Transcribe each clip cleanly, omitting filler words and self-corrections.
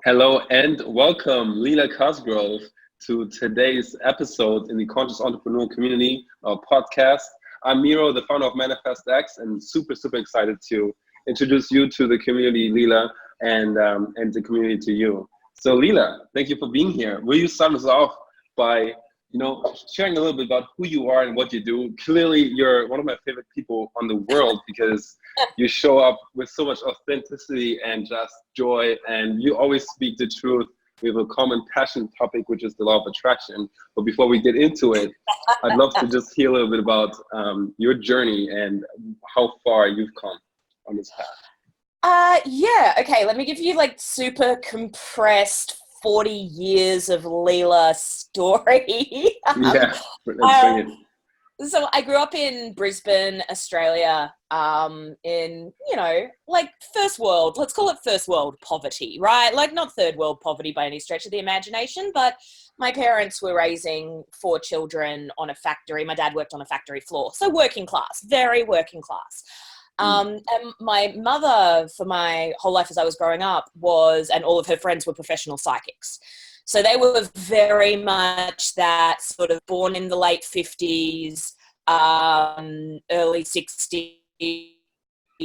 Hello and welcome, Leela Cosgrove, to today's episode in the Conscious Entrepreneur Community podcast. I'm Miro, the founder of Manifest X, and super excited to introduce you to the community, Leela, and the community to you. So, Leela, thank you for being here. Will you start us off by sharing a little bit about who you are and what you do? Clearly, you're one of my favorite people on the world because you show up with so much authenticity and just joy, and you always speak the truth. We have a common passion topic, which is the law of attraction. But before we get into it, I'd love to just hear a little bit about your journey and how far you've come on this path. Yeah, okay, let me give you like super compressed 40 years of Leela story. Yeah, let's bring it. So I grew up in Brisbane, Australia, in, like first world, let's call it first world poverty, right? Like not third world poverty by any stretch of the imagination, but my parents were raising 4 children on a factory. My dad worked on a factory floor. So working class, very working class. And my mother, for my whole life as I was growing up, and all of her friends were professional psychics. So they were very much that sort of born in the late 50s, early 60s,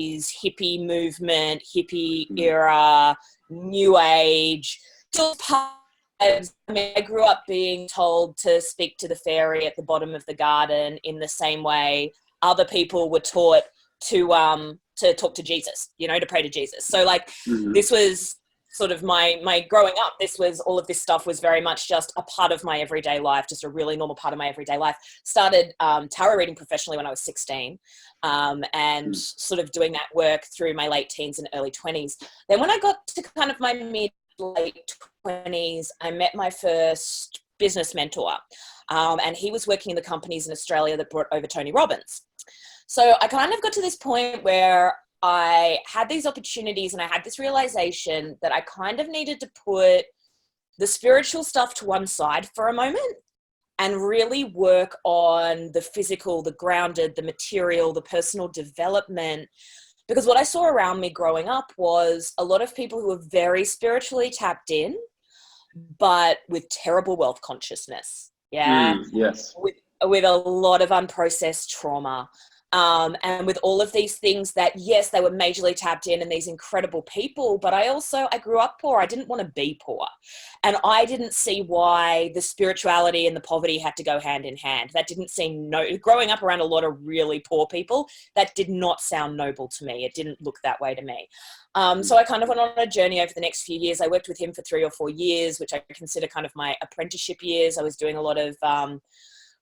hippie movement, hippie era, new age. I grew up being told to speak to the fairy at the bottom of the garden in the same way other people were taught to talk to Jesus, to pray to Jesus. So like this was sort of my growing up. All of this stuff was very much just a part of my everyday life, just a really normal part of my everyday life. Started tarot reading professionally when I was 16, and sort of doing that work through my late teens and early 20s. Then when I got to kind of my mid-late 20s, I met my first business mentor, and he was working in the companies in Australia that brought over Tony Robbins. So I kind of got to this point where I had these opportunities and I had this realization that I kind of needed to put the spiritual stuff to one side for a moment and really work on the physical, the grounded, the material, the personal development. Because what I saw around me growing up was a lot of people who were very spiritually tapped in, but with terrible wealth consciousness. Yeah. Yes. With a lot of unprocessed trauma. And with all of these things that, yes, they were majorly tapped in and these incredible people, but I grew up poor. I didn't want to be poor. And I didn't see why the spirituality and the poverty had to go hand in hand. That didn't seem growing up around a lot of really poor people, that did not sound noble to me. It didn't look that way to me. So I kind of went on a journey over the next few years. I worked with him for 3 or 4 years, which I consider kind of my apprenticeship years. I was doing a lot of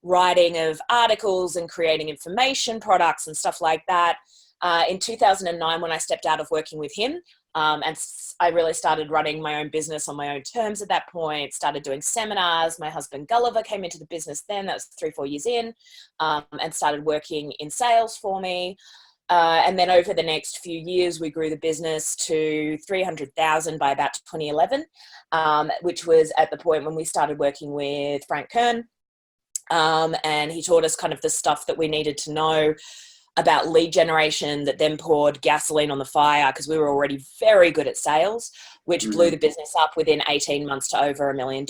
writing of articles and creating information products and stuff like that. In 2009, when I stepped out of working with him, and I really started running my own business on my own terms at that point, started doing seminars. My husband Gulliver came into the business then, that was 3-4 years in, and started working in sales for me. And then over the next few years, we grew the business to 300,000 by about 2011, which was at the point when we started working with Frank Kern. And he taught us kind of the stuff that we needed to know about lead generation that then poured gasoline on the fire because we were already very good at sales, which blew the business up within 18 months to over $1 million,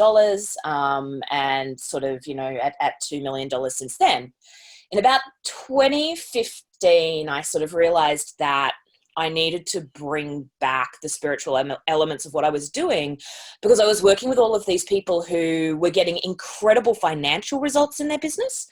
and sort of, at $2 million since then. In about 2015, I sort of realized that I needed to bring back the spiritual elements of what I was doing because I was working with all of these people who were getting incredible financial results in their business.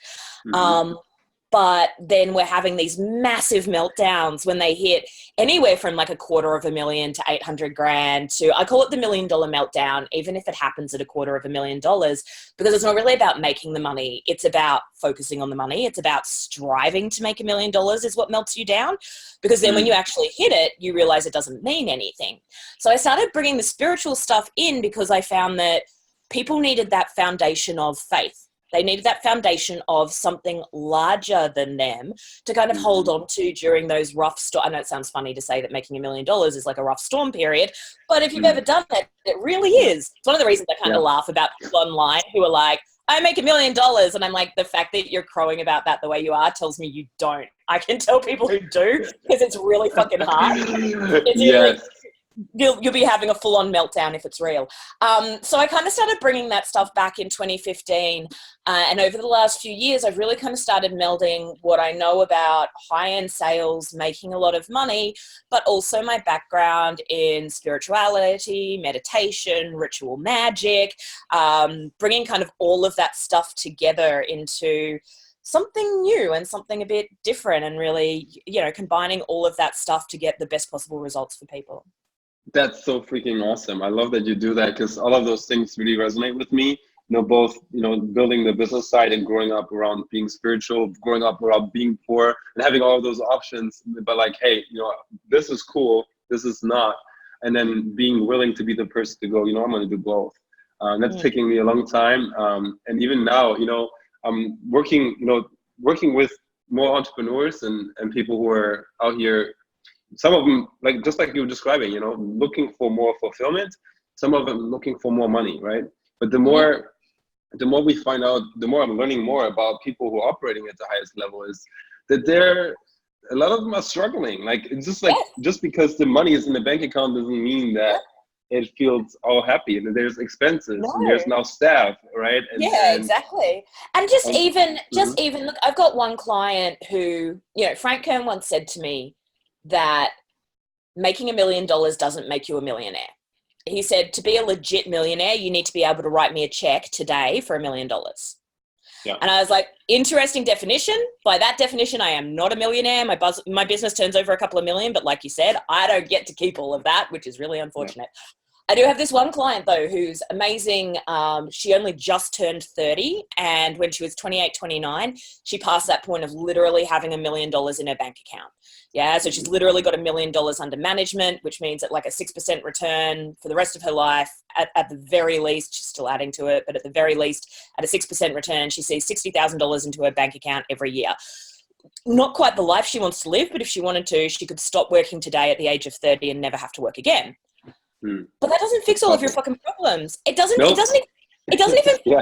But then we're having these massive meltdowns when they hit anywhere from like $250,000 to 800,000 to, I call it the $1 million meltdown, even if it happens at $250,000, because it's not really about making the money. It's about focusing on the money. It's about striving to make $1 million is what melts you down. Because then when you actually hit it, you realize it doesn't mean anything. So I started bringing the spiritual stuff in because I found that people needed that foundation of faith. They needed that foundation of something larger than them to kind of hold on to during those rough I know it sounds funny to say that making $1 million is like a rough storm period, but if you've ever done that, it really is. It's one of the reasons I kind of laugh about people online who are like, I make $1 million. And I'm like, the fact that you're crowing about that the way you are tells me you don't. I can tell people who do because it's really fucking hard. It's really, you'll be having a full-on meltdown if it's real. So I kind of started bringing that stuff back in 2015. And over the last few years, I've really kind of started melding what I know about high-end sales, making a lot of money, but also my background in spirituality, meditation, ritual magic, bringing kind of all of that stuff together into something new and something a bit different, and really, combining all of that stuff to get the best possible results for people. That's so freaking awesome. I love that you do that, because all of those things really resonate with me. Both, building the business side and growing up around being spiritual, growing up around being poor and having all of those options, but like, hey, this is cool, this is not. And then being willing to be the person to go, I'm going to do both. That's taking me a long time. And even now, I'm working with more entrepreneurs and people who are out here. Some of them, just like you were describing, looking for more fulfillment. Some of them looking for more money, right? But the more we find out, the more I'm learning more about people who are operating at the highest level, is that a lot of them are struggling. It's just just because the money is in the bank account doesn't mean that it feels all happy. And there's expenses, and there's now staff, right? Exactly. And just even look, I've got one client who, Frank Kern once said to me that making $1 million doesn't make you a millionaire. He said, to be a legit millionaire, you need to be able to write me a check today for $1 million. Yeah. And I was like, interesting definition. By that definition, I am not a millionaire. My business turns over a couple of million, but like you said, I don't get to keep all of that, which is really unfortunate. Yeah. I do have this one client, though, who's amazing. She only just turned 30, and when she was 28, 29, she passed that point of literally having $1 million in her bank account. Yeah, so she's literally got $1 million under management, which means at like a 6% return for the rest of her life. At the very least, she's still adding to it, but at the very least, at a 6% return, she sees $60,000 into her bank account every year. Not quite the life she wants to live, but if she wanted to, she could stop working today at the age of 30 and never have to work again. But that doesn't fix all of your fucking problems. It doesn't even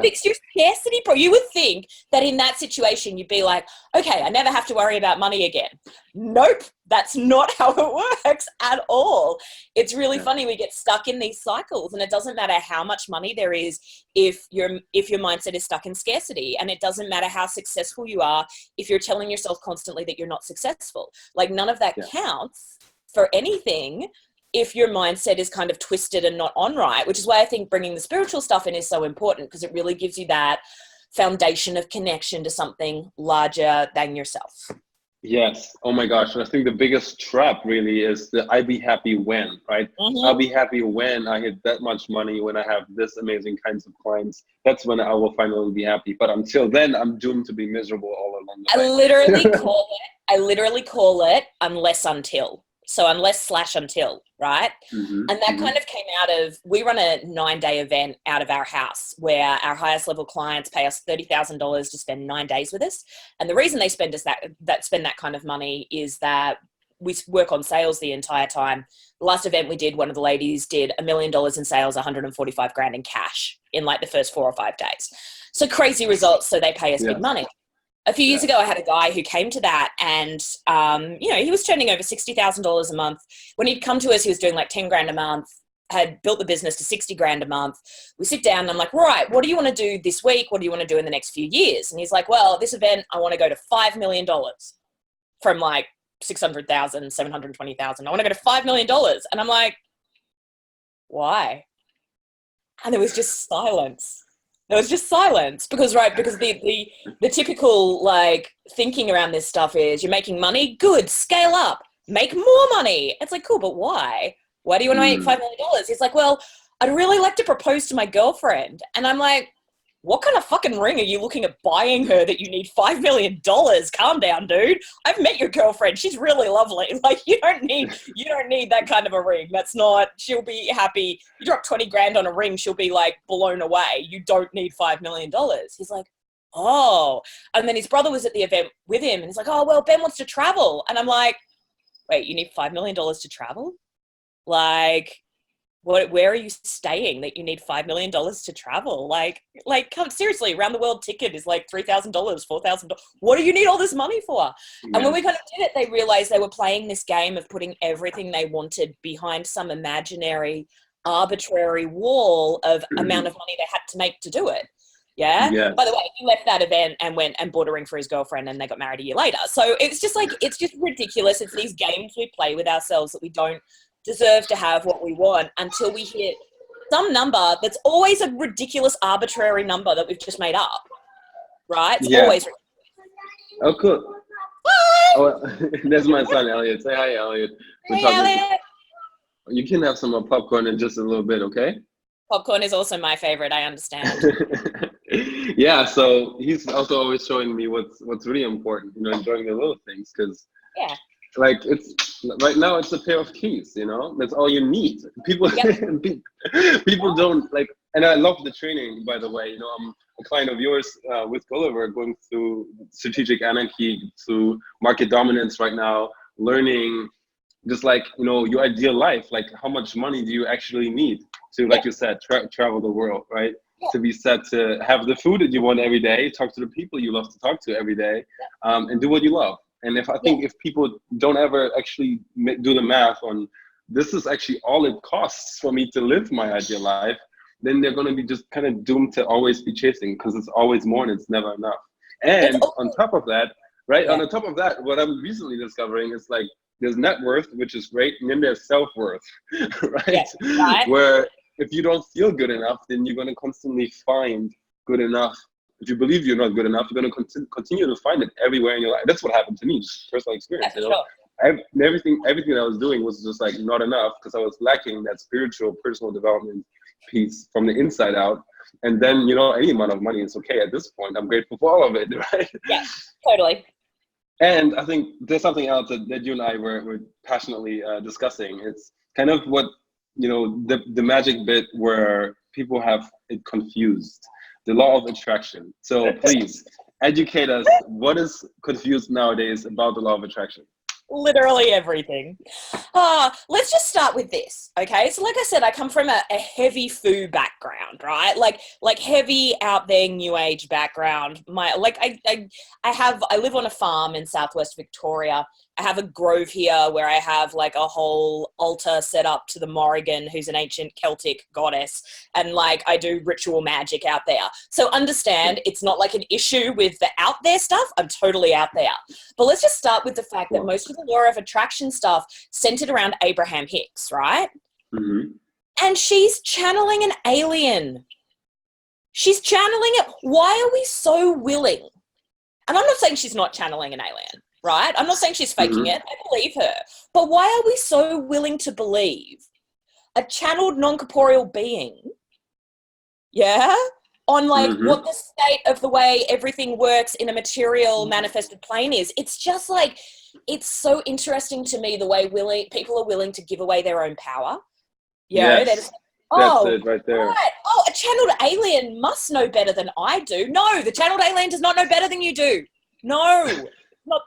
fix your scarcity problem. You would think that in that situation, you'd be like, okay, I never have to worry about money again. Nope. That's not how it works at all. It's really funny. We get stuck in these cycles, and it doesn't matter how much money there is if your mindset is stuck in scarcity. And it doesn't matter how successful you are if you're telling yourself constantly that you're not successful. None of that counts for anything if your mindset is kind of twisted and not on right, which is why I think bringing the spiritual stuff in is so important, because it really gives you that foundation of connection to something larger than yourself. Yes. Oh my gosh. I think the biggest trap really is the I be happy when, right? I'll be happy when I hit that much money, when I have this amazing kinds of clients. That's when I will finally be happy. But until then, I'm doomed to be miserable all along the way. I literally call it unless until. So until, right? And that kind of came out of, we run a 9-day event out of our house where our highest level clients pay us $30,000 to spend 9 days with us. And the reason they spend that kind of money is that we work on sales the entire time. The last event we did, one of the ladies did $1 million in sales, 145 grand in cash in the first 4 or 5 days. So crazy results. So they pay us big money. A few years ago, I had a guy who came to that, and, he was turning over $60,000 a month. When he'd come to us, he was doing 10 grand a month, had built the business to 60 grand a month. We sit down and I'm like, right, what do you want to do this week? What do you want to do in the next few years? And he's like, well, at this event, I want to go to $5 million from 600,000, 720,000. I want to go to $5 million. And I'm like, why? And there was just silence. There was just silence because the typical thinking around this stuff is you're making money, good, scale up, make more money. It's like, cool, but why? Why do you want to make $5 million? He's like, well, I'd really like to propose to my girlfriend. And I'm like, what kind of fucking ring are you looking at buying her that you need $5 million? Calm down, dude. I've met your girlfriend. She's really lovely. You don't need that kind of a ring. That's not, she'll be happy. You drop 20 grand on a ring, she'll be blown away. You don't need $5 million. He's like, oh. And then his brother was at the event with him and he's like, oh, well, Ben wants to travel. And I'm like, wait, you need $5 million to travel? where are you staying that you need $5 million to travel? Like, come seriously, around the world ticket is like $3,000, $4,000. What do you need all this money for? Yeah. And when we kind of did it, they realized they were playing this game of putting everything they wanted behind some imaginary, arbitrary wall of amount of money they had to make to do it. Yeah. Yes. By the way, he left that event and went and bought a ring for his girlfriend, and they got married a year later. So it's just ridiculous. It's these games we play with ourselves that we don't deserve to have what we want until we hit some number that's always a ridiculous, arbitrary number that we've just made up. Right? It's always ridiculous. Oh, cool. Hi. Oh, there's my son, Elliot. Say hi, Elliot. Hey, Elliot. You can have some more popcorn in just a little bit, okay? Popcorn is also my favorite, I understand. Yeah, so he's also always showing me what's really important, enjoying the little things, because like it's right now it's a pair of keys, that's all you need. People people don't like, and I love the training, by the way. I'm a client of yours with Gulliver, going through strategic anarchy, through market dominance right now, learning just like your ideal life, like how much money do you actually need to, like you said, travel the world, right? To be set to have the food that you want every day, talk to the people you love to talk to every day, and do what you love. And I think if people don't ever actually do the math on this is actually all it costs for me to live my ideal life, then they're going to be just kind of doomed to always be chasing, because it's always more and it's never enough. And on top of that, on the top of that, what I'm recently discovering is like there's net worth, which is great, and then there's self-worth, right? Where if you don't feel good enough, then you're going to constantly find good enough. If you believe you're not good enough, you're going to continue to find it everywhere in your life. That's what happened to me, just personal experience. Everything that I was doing was just like not enough, because I was lacking that spiritual, personal development piece from the inside out. And then, any amount of money is okay at this point. I'm grateful for all of it, right? Yeah, totally. And I think there's something else that you and I were passionately discussing. It's kind of what, the magic bit where people have it confused. The law of attraction. So please educate us. What is confused nowadays about the law of attraction? Literally everything. Let's just start with this, okay? So like I said, I come from a heavy foo background, right? Like heavy out there new age background. I live on a farm in southwest Victoria. I have a grove here where I have like a whole altar set up to the Morrigan, who's an ancient Celtic goddess, and like I do ritual magic out there. So understand, it's not like an issue with the out there stuff. I'm totally out there. But let's just start with the fact that most of the law of attraction stuff centered around Abraham Hicks, right? Mm-hmm. And she's channeling an alien. She's channeling it. Why are we so willing? And I'm not saying she's not channeling an alien, right? I'm not saying she's faking it. I believe her. But why are we so willing to believe a channeled non-corporeal being, on like what the state of the way everything works in a material manifested plane is? It's just like, it's so interesting to me the way people are willing to give away their own power. They're just that's it right there. Right. Oh, a channeled alien must know better than I do. No, the channeled alien does not know better than you do. No,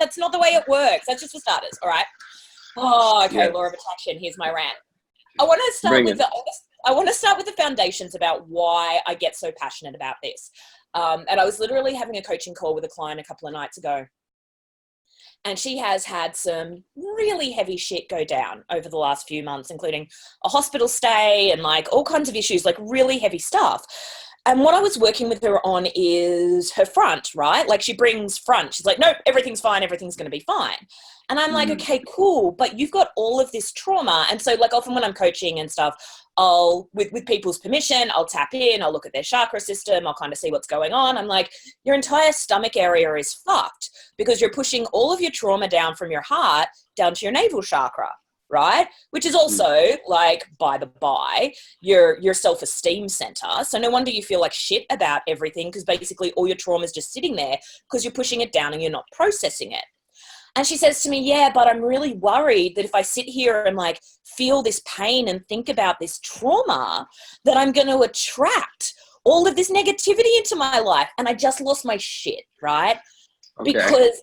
that's not the way it works. That's just for starters. All right. Oh, okay. Law of attraction. Here's my rant. I want to start with the foundations about why I get so passionate about this. And I was literally having a coaching call with a client a couple of nights ago. And she has had some really heavy shit go down over the last few months, including a hospital stay and like all kinds of issues, like really heavy stuff. And what I was working with her on is her front, right? Like she brings front. She's like, nope, everything's fine. Everything's going to be fine. And I'm like, okay, cool. But you've got all of this trauma. And so like often when I'm coaching and stuff, I'll, with people's permission, I'll tap in, I'll look at their chakra system, I'll kind of see what's going on. I'm like, your entire stomach area is fucked because you're pushing all of your trauma down from your heart down to your navel chakra, right? Which is also like, by the by, your self-esteem center. So no wonder you feel like shit about everything, because basically all your trauma is just sitting there because you're pushing it down and you're not processing it. And she says to me, yeah, but I'm really worried that if I sit here and like feel this pain and think about this trauma, that I'm going to attract all of this negativity into my life. And I just lost my shit, right? Okay. Because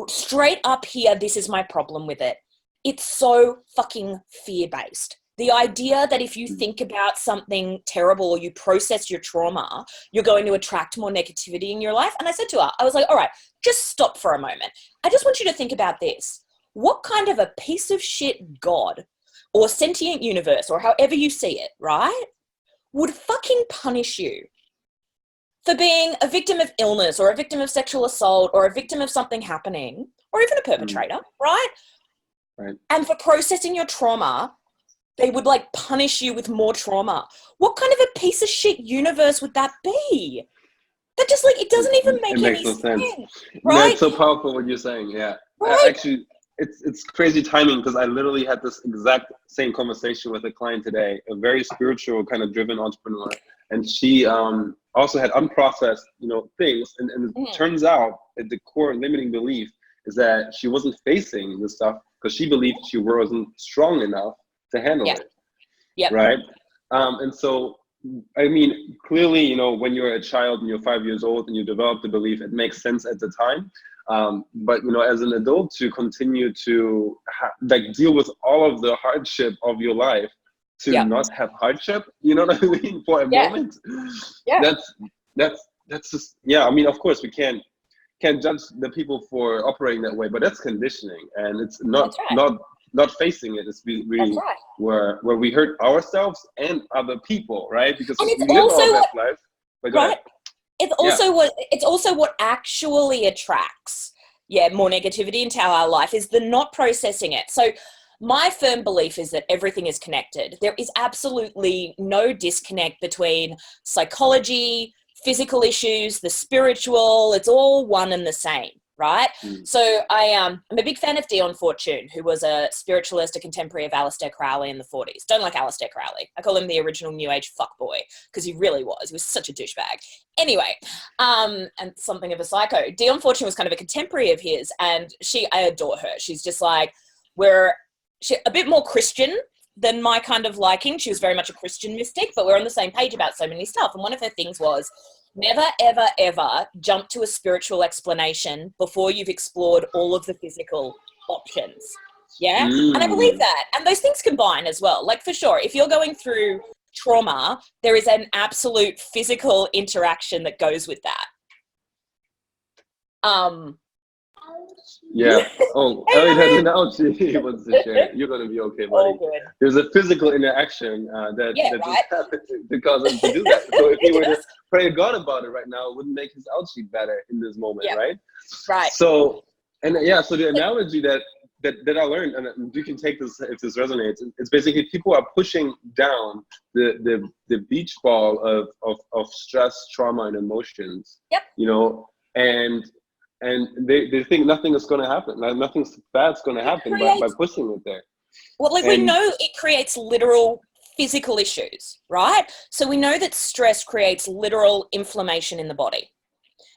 straight up here, this is my problem with it. It's so fucking fear-based. The idea that if you think about something terrible or you process your trauma, you're going to attract more negativity in your life. And I said to her, I was like, all right, just stop for a moment. I just want you to think about this. What kind of a piece of shit God or sentient universe, or however you see it, right, would fucking punish you for being a victim of illness or a victim of sexual assault or a victim of something happening, or even a perpetrator, right? Right. And for processing your trauma, they would like punish you with more trauma. What kind of a piece of shit universe would that be? That just like, it doesn't even make makes any no sense. right? That's so powerful what you're saying. Yeah. Right? Actually, it's crazy timing because I literally had this exact same conversation with a client today, a very spiritual kind of driven entrepreneur. And she also had unprocessed, things. And it turns out that the core limiting belief is that she wasn't facing this stuff because she believed she wasn't strong enough to handle it. Yeah. Right. And so, I mean, clearly, when you're a child and you're 5 years old and you develop the belief, it makes sense at the time. But, as an adult to continue to deal with all of the hardship of your life to not have hardship, you know what I mean? For a moment, that's just, I mean, of course we can't judge the people for operating that way, but that's conditioning, and it's not facing it is really where we hurt ourselves and other people, right? Because and we live our best life. But go ahead. It's also what actually attracts more negativity into our life is the not processing it. So my firm belief is that everything is connected. There is absolutely no disconnect between psychology, physical issues, the spiritual. It's all one and the same, right? So I'm a big fan of Dion Fortune, who was a spiritualist, a contemporary of Aleister Crowley in the 40s. Don't like Aleister Crowley. I call him the original New Age fuckboy because he really was. He was such a douchebag. Anyway, and something of a psycho. Dion Fortune was kind of a contemporary of his, and I adore her. She's just like, she's a bit more Christian than my kind of liking. She was very much a Christian mystic, but we're on the same page about so many stuff. And one of her things was, never, ever, ever jump to a spiritual explanation before you've explored all of the physical options. Yeah? And I believe that. And those things combine as well. Like, for sure, if you're going through trauma, there is an absolute physical interaction that goes with that. Yeah. Oh, Elliot has an analogy he wants to share. You're going to be okay, buddy. Oh, there's a physical interaction that just happened to cause him to do that. So if he were to pray to God about it right now, it wouldn't make his ouchie better in this moment, right? Right. So, so the analogy that I learned, and you can take this if this resonates, it's basically people are pushing down the beach ball of stress, trauma, and emotions. And they think nothing is going to happen. Like nothing bad's going to happen by pushing it there. Well, we know it creates literal physical issues, right? So we know that stress creates literal inflammation in the body.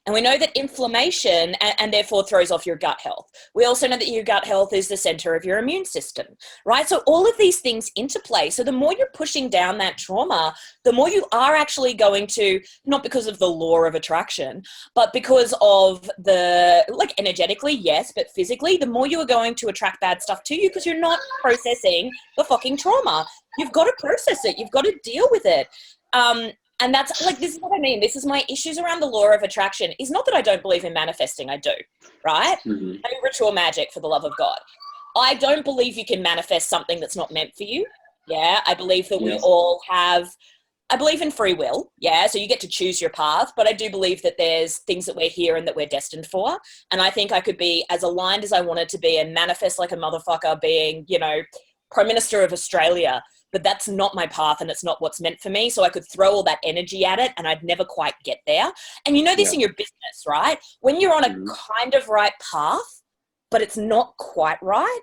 And we know that inflammation and therefore throws off your gut health. We also know that your gut health is the center of your immune system, right? So all of these things interplay. So the more you're pushing down that trauma, the more you are actually going to, not because of the law of attraction, but because of energetically, yes, but physically, the more you are going to attract bad stuff to you because you're not processing the fucking trauma. You've got to process it. You've got to deal with it. And that's this is what I mean. This is my issues around the law of attraction is not that I don't believe in manifesting. I do, right? I mean, ritual magic, for the love of God. I don't believe you can manifest something that's not meant for you. Yeah. I believe that we all I believe in free will. Yeah. So you get to choose your path, but I do believe that there's things that we're here and that we're destined for. And I think I could be as aligned as I wanted to be and manifest like a motherfucker being, Prime Minister of Australia. But that's not my path and it's not what's meant for me. So I could throw all that energy at it and I'd never quite get there. And you know this in your business, right? When you're on a kind of right path, but it's not quite right,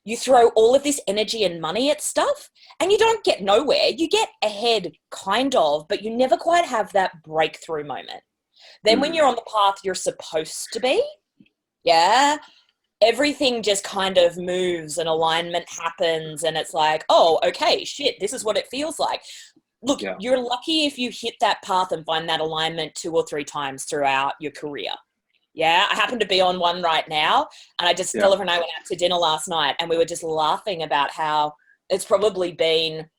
you throw all of this energy and money at stuff and you don't get nowhere. You get ahead kind of, but you never quite have that breakthrough moment. Then when you're on the path you're supposed to be, everything just kind of moves and alignment happens and it's like, oh, okay, shit, this is what it feels like. Look, you're lucky if you hit that path and find that alignment 2 or 3 times throughout your career. Yeah, I happen to be on one right now and Stella and I went out to dinner last night and we were just laughing about how it's probably been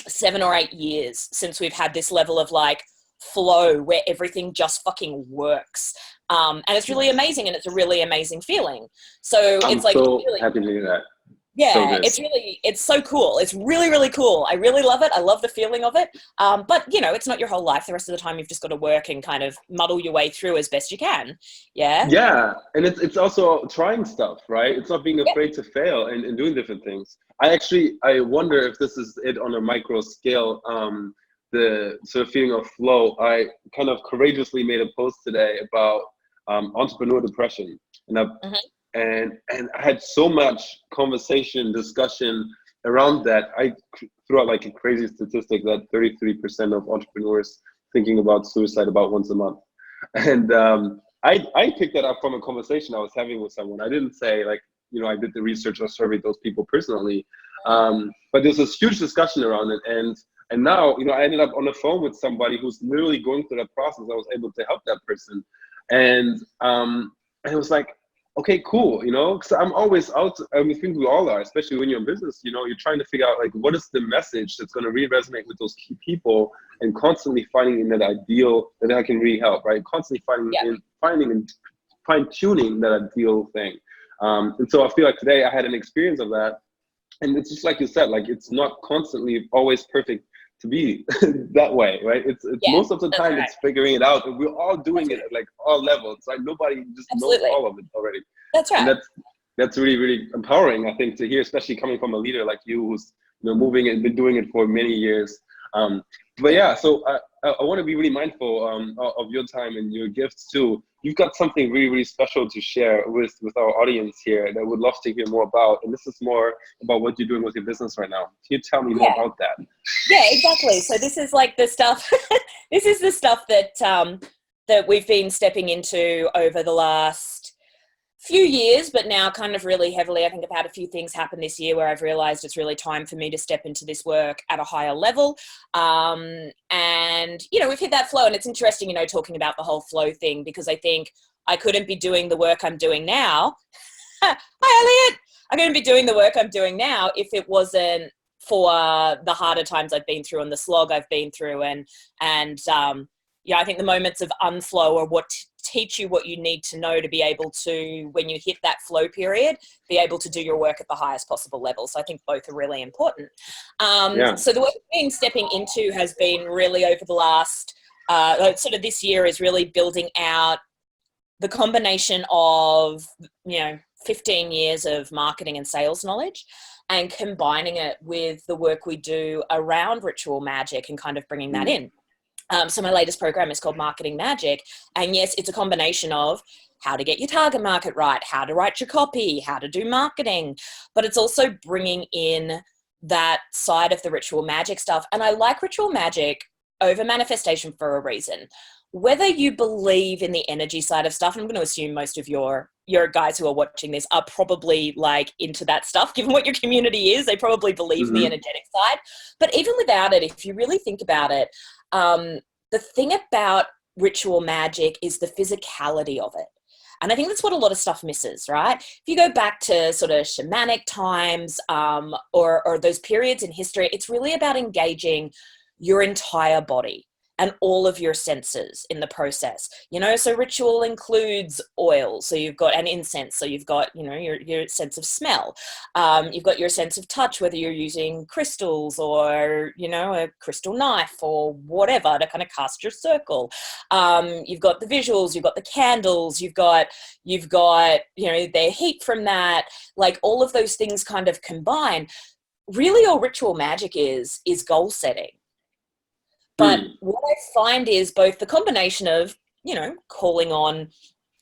7 or 8 years since we've had this level of like flow where everything just fucking works. And it's really amazing, and it's a really amazing feeling. So it's like, so really, happy to hear that. yeah, So it's so cool. It's really, really cool. I really love it. I love the feeling of it. But you know, it's not your whole life. The rest of the time you've just got to work and kind of muddle your way through as best you can. Yeah. Yeah, and it's also trying stuff, right? It's not being Yep. afraid to fail and doing different things. I wonder if this is it on a micro scale. The sort of feeling of flow. I kind of courageously made a post today about entrepreneur depression, and Mhm. and I had so much conversation, discussion around that. I threw out like a crazy statistic that 33% of entrepreneurs thinking about suicide about once a month, and I picked that up from a conversation I was having with someone. I didn't say like, I did the research or surveyed those people personally, but there's this huge discussion around it, and now I ended up on the phone with somebody who's literally going through that process. I was able to help that person, and it was like, okay, cool, because I'm always out. I think we all are, especially when you're in business. You're trying to figure out like what is the message that's going to really resonate with those key people, and constantly finding in that ideal that I can really help, right? Constantly finding and fine tuning that ideal thing. And so I feel like today I had an experience of that, and it's just like you said, like it's not constantly always perfect to be that way, right? It's most of the time right. It's figuring it out, and we're all doing it at like all levels. Like nobody just Absolutely. knows all of it already. That's right. And that's really, really empowering, I think, to hear, especially coming from a leader like you who's moving and been doing it for many years. But yeah, so I want to be really mindful of your time and your gifts too. You've got something really, really special to share with our audience here that I would love to hear more about. And this is more about what you're doing with your business right now. Can you tell me more about that? Yeah, exactly. So this is like the stuff, this is the stuff that, that we've been stepping into over the last few years, but now kind of really heavily. I think I've had a few things happen this year where I've realized it's really time for me to step into this work at a higher level. And, we've hit that flow, and it's interesting, talking about the whole flow thing, because I think I couldn't be doing the work I'm doing now. Hi, Elliot. I couldn't be doing the work I'm doing now if it wasn't for the harder times I've been through and the slog I've been through. And I think the moments of unflow are what teach you what you need to know to be able to, when you hit that flow period, be able to do your work at the highest possible level. So I think both are really important. So the work we've been stepping into has been really over the last, sort of this year, is really building out the combination of, 15 years of marketing and sales knowledge, and combining it with the work we do around ritual magic and kind of bringing that in. So my latest program is called Marketing Magic. And yes, it's a combination of how to get your target market right, how to write your copy, how to do marketing, but it's also bringing in that side of the ritual magic stuff. And I like ritual magic over manifestation for a reason. Whether you believe in the energy side of stuff, and I'm going to assume most of your guys who are watching this are probably like into that stuff, given what your community is, they probably believe in the energetic side. But even without it, if you really think about it, the thing about ritual magic is the physicality of it. And I think that's what a lot of stuff misses, right? If you go back to sort of shamanic times, or those periods in history, it's really about engaging your entire body and all of your senses in the process. So ritual includes oil. So you've got an incense. So you've got, your sense of smell. You've got your sense of touch, whether you're using crystals or, a crystal knife or whatever to kind of cast your circle. You've got the visuals, you've got the candles, you've got, the heat from that, like all of those things kind of combine. Really all ritual magic is goal setting. But what I find is both the combination of, calling on,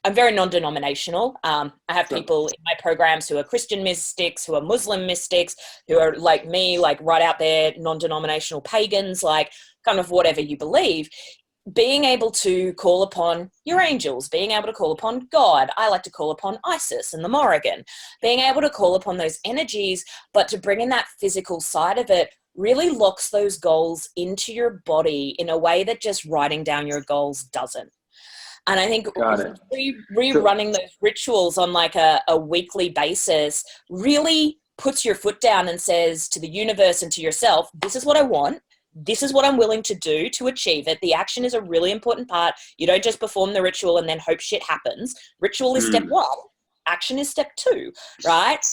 I'm very non-denominational. I have people in my programs who are Christian mystics, who are Muslim mystics, who are like me, like right out there, non-denominational pagans, like kind of whatever you believe. Being able to call upon your angels, being able to call upon God. I like to call upon Isis and the Morrigan. Being able to call upon those energies, but to bring in that physical side of it really locks those goals into your body in a way that just writing down your goals doesn't. And I think rerunning those rituals on like a weekly basis really puts your foot down and says to the universe and to yourself, this is what I want. This is what I'm willing to do to achieve it. The action is a really important part. You don't just perform the ritual and then hope shit happens. Ritual is step 1. Action is step 2, right?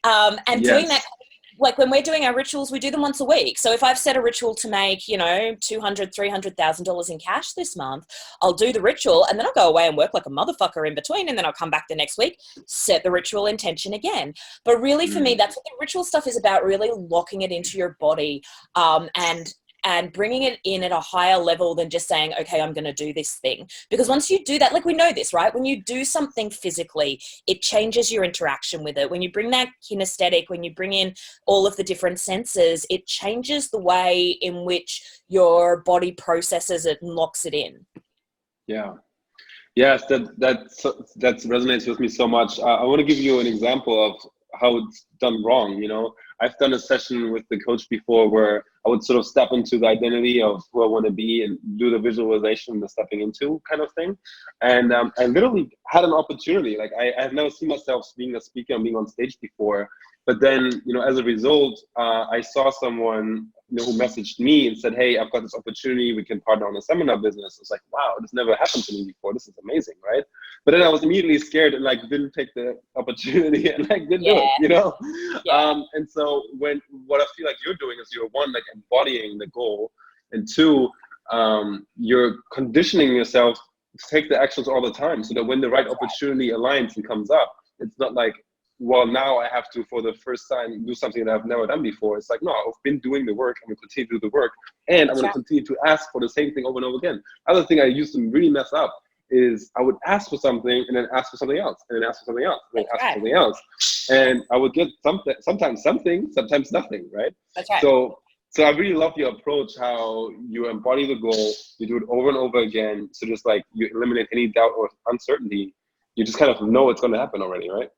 And doing that, like when we're doing our rituals, we do them once a week. So if I've set a ritual to make, you know, $200,000, $300,000 in cash this month, I'll do the ritual and then I'll go away and work like a motherfucker in between. And then I'll come back the next week, set the ritual intention again. But really for me, that's what the ritual stuff is about, really locking it into your body, and bringing it in at a higher level than just saying, okay, I'm going to do this thing. Because once you do that, like we know this, right? When you do something physically, it changes your interaction with it. When you bring that kinesthetic, when you bring in all of the different senses, it changes the way in which your body processes it and locks it in. Yeah. Yes, that resonates with me so much. I want to give you an example of how it's done wrong. You know, I've done a session with the coach before where I would sort of step into the identity of who I want to be and do the visualization, the stepping into kind of thing. And I literally had an opportunity. Like I have never seen myself being a speaker and being on stage before. But then, you know, as a result, I saw someone, you know, who messaged me and said, hey, I've got this opportunity. We can partner on a seminar business. It's like, wow, this never happened to me before. This is amazing, right? But then I was immediately scared and like didn't take the opportunity and like didn't do it, you know? And so what I feel like you're doing is you're one, like embodying the goal, and 2, you're conditioning yourself to take the actions all the time so that when the right opportunity aligns and comes up, it's not like, well, now I have to, for the first time, do something that I've never done before. It's like, no, I've been doing the work. I'm going to continue to do the work. And I'm going to continue to ask for the same thing over and over again. Other thing I used to really mess up is I would ask for something and then ask for something else and then ask for something else and then ask for something else. And I would get sometimes nothing, right? That's right. So I really love your approach, how you embody the goal, you do it over and over again. So just like you eliminate any doubt or uncertainty, you just kind of know it's going to happen already, right?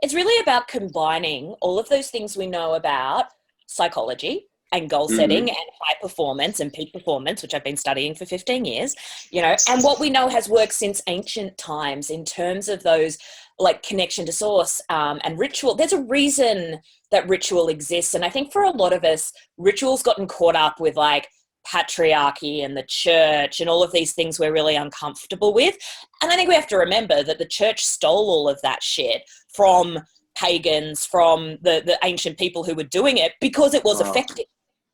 It's really about combining all of those things we know about psychology and goal setting and high performance and peak performance, which I've been studying for 15 years, you know, and what we know has worked since ancient times in terms of those like connection to source and ritual. There's a reason that ritual exists. And I think for a lot of us, ritual's gotten caught up with like patriarchy and the church and all of these things we're really uncomfortable with. And I think we have to remember that the church stole all of that shit from pagans, from the ancient people who were doing it because it was effective,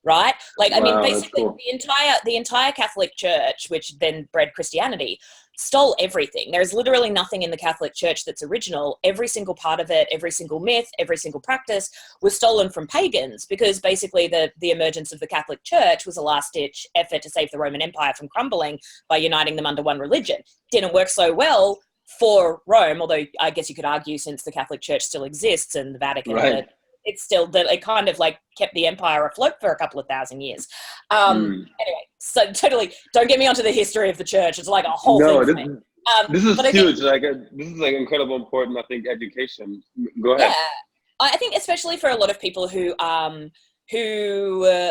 right? Like, I mean, basically the entire Catholic Church, which then bred Christianity, stole everything. There's literally nothing in the Catholic Church that's original. Every single part of it, every single myth, every single practice was stolen from pagans because basically the emergence of the Catholic Church was a last-ditch effort to save the Roman Empire from crumbling by uniting them under one religion. Didn't work so well for Rome, although I guess you could argue since the Catholic Church still exists and the Vatican, that it's still that it kind of like kept the empire afloat for a couple of thousand years. Anyway, so totally don't get me onto the history of the church. It's like a whole thing for me. This is huge. This is like incredible important, I think, education. Go ahead. Yeah, I think especially for a lot of people who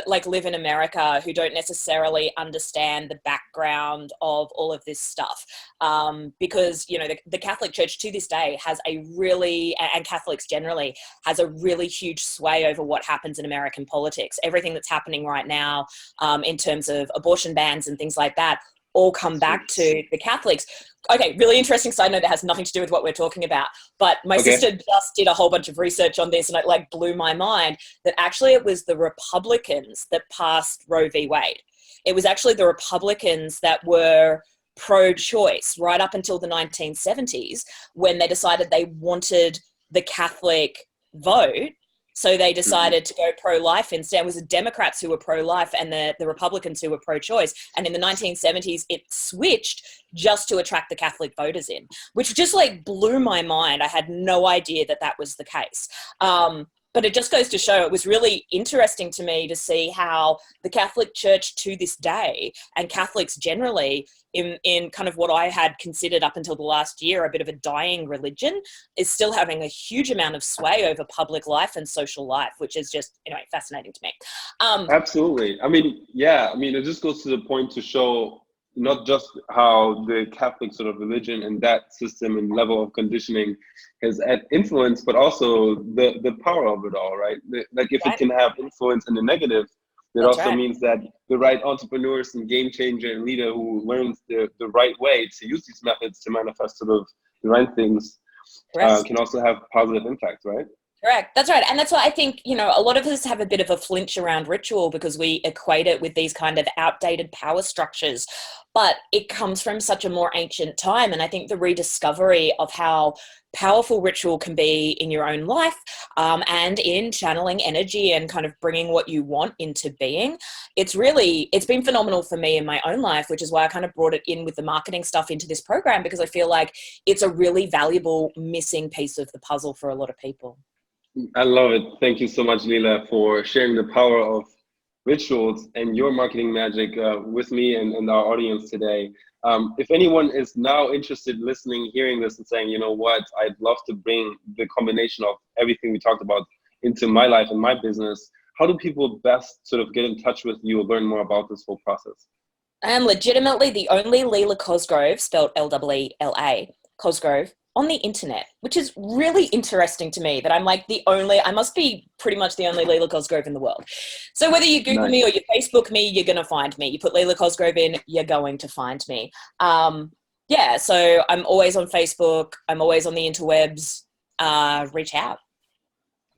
like live in America, who don't necessarily understand the background of all of this stuff. Because, you know, the Catholic Church to this day has a really, and Catholics generally, has a really huge sway over what happens in American politics. Everything that's happening right now in terms of abortion bans and things like that all come back to the Catholics. Okay, really interesting side note that has nothing to do with what we're talking about. But my sister just did a whole bunch of research on this and it like blew my mind that actually it was the Republicans that passed Roe v. Wade. It was actually the Republicans that were pro-choice right up until the 1970s when they decided they wanted the Catholic vote. So they decided to go pro-life instead. It was the Democrats who were pro-life and the Republicans who were pro-choice. And in the 1970s, it switched just to attract the Catholic voters in, which just like blew my mind. I had no idea that that was the case. But it just goes to show it was really interesting to me to see how the Catholic Church to this day and Catholics generally in kind of what I had considered up until the last year a bit of a dying religion is still having a huge amount of sway over public life and social life, which is just, anyway, fascinating to me. Absolutely. I mean, yeah, I mean, it just goes to the point to show not just how the Catholic sort of religion and that system and level of conditioning has had influence, but also the power of it all, right? Like if it Right. can have influence in the negative, that That's also right. means that the right entrepreneurs and game changer and leader who learns the right way to use these methods to manifest sort of the right things Correct. can also have positive impact, right? Correct. That's right. And that's why I think, a lot of us have a bit of a flinch around ritual because we equate it with these kind of outdated power structures. But it comes from such a more ancient time. And I think the rediscovery of how powerful ritual can be in your own life, and in channeling energy and kind of bringing what you want into being, it's been phenomenal for me in my own life, which is why I kind of brought it in with the marketing stuff into this program, because I feel like it's a really valuable missing piece of the puzzle for a lot of people. I love it. Thank you so much, Leela, for sharing the power of rituals and your marketing magic with me and our audience today. If anyone is now interested, listening, hearing this, and saying, you know what, I'd love to bring the combination of everything we talked about into my life and my business, how do people best sort of get in touch with you or learn more about this whole process? I am legitimately the only Leela Cosgrove, spelled Leela, Cosgrove, on the internet, which is really interesting to me that I must be pretty much the only Leela Cosgrove in the world. So whether you Google me or Nice. you Facebook me, you're going to find me. You put Leela Cosgrove in, you're going to find me. Yeah, so I'm always on Facebook. I'm always on the interwebs. Reach out.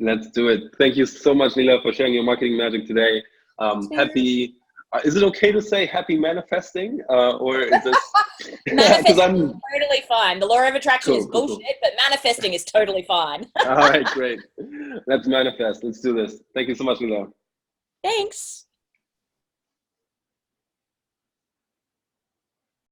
Let's do it. Thank you so much, Leela, for sharing your marketing magic today. Happy, is it okay to say happy manifesting? Or is this, because Manifesting is I'm, totally fine. The law of attraction is cool, bullshit, cool. but manifesting is totally fine. All right, great. Let's manifest. Let's do this. Thank you so much, Leela. Thanks.